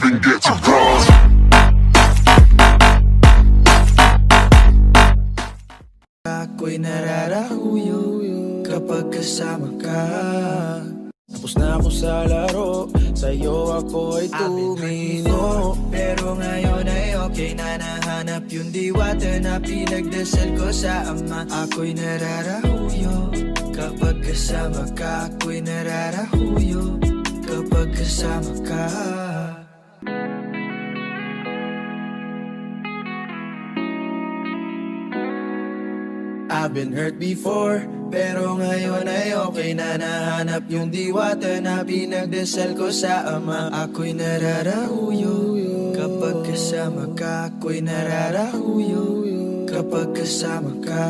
even get to cross. Ako'y nararahuyo kapag kasama ka. Tapos na ako sa laro, sa'yo ako ay tumino. Pero ngayon ay okay na, nahanap yung diwata na pinagdasal ko sa ama. Ako'y nararahuyo kapag kasama ka. Ako'y nararahuyo kapag kasama ka. I've been hurt before, pero ngayon ay okay na, nahanap yung diwata na pinagdasal ko sa ama. Ako'y nararahuyo kapag kasama ka. Ako'y nararahuyo kapag kasama ka.